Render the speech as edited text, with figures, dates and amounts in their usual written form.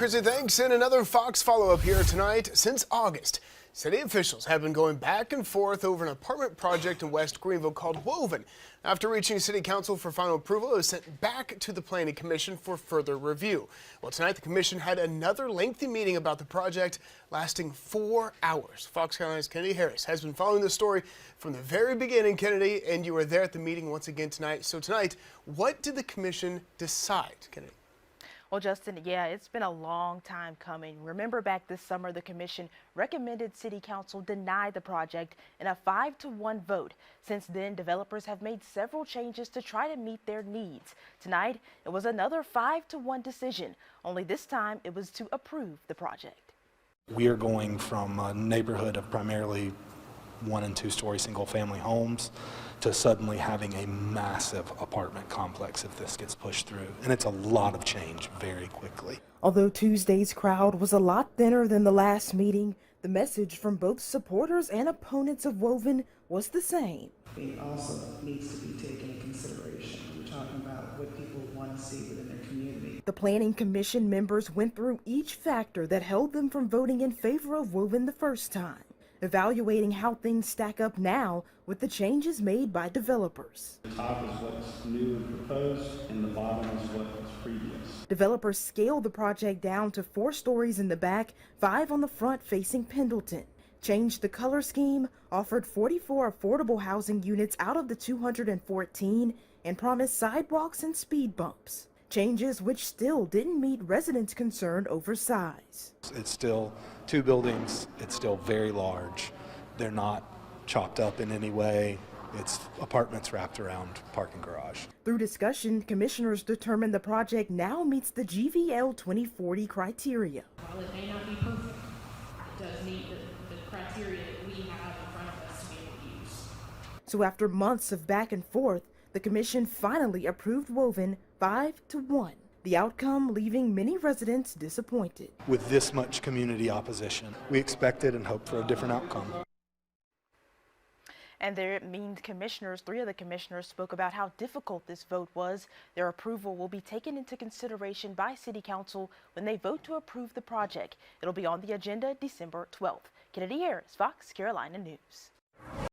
Chrissy, thanks. And another Fox follow-up here tonight. Since August, city officials have been going back and forth over an apartment project in West Greenville called Woven. After reaching city council for final approval, it was sent back to the planning commission for further review. Well, tonight the commission had another lengthy meeting about the project lasting 4 hours. Fox Carolina's Kennedy Harris has been following the story from the very beginning, Kennedy, and you were there at the meeting once again tonight. So tonight, what did the commission decide, Kennedy? Well, Justin, yeah, it's been a long time coming. Remember back this summer, the commission recommended city council deny the project in a 5-1 vote. Since then, developers have made several changes to try to meet their needs. Tonight, it was another 5-1 decision, only this time it was to approve the project. We are going from a neighborhood of primarily 1- and 2-story single-family homes to suddenly having a massive apartment complex if this gets pushed through. And it's a lot of change very quickly. Although Tuesday's crowd was a lot thinner than the last meeting, the message from both supporters and opponents of Woven was the same. It also needs to be taken into consideration. We're talking about what people want to see within their community. The Planning Commission members went through each factor that held them from voting in favor of Woven the first time, evaluating how things stack up now with the changes made by developers. The top is what's new and proposed, and the bottom is what was previous. Developers scaled the project down to 4 stories in the back, 5 on the front facing Pendleton. Changed the color scheme, offered 44 affordable housing units out of the 214, and promised sidewalks and speed bumps. Changes which still didn't meet residents' concern over size. It's still 2 buildings, it's still very large. They're not chopped up in any way. It's apartments wrapped around parking garage. Through discussion, commissioners determined the project now meets the GVL 2040 criteria. While it may not be perfect, it does meet the criteria that we have in front of us to be able to use. So after months of back and forth, the commission finally approved Woven 5-1. The outcome leaving many residents disappointed. With this much community opposition, we expected and hoped for a different outcome. And there means commissioners, 3 of the commissioners spoke about how difficult this vote was. Their approval will be taken into consideration by city council when they vote to approve the project. It'll be on the agenda December 12th. Kennedy Harris, Fox Carolina News.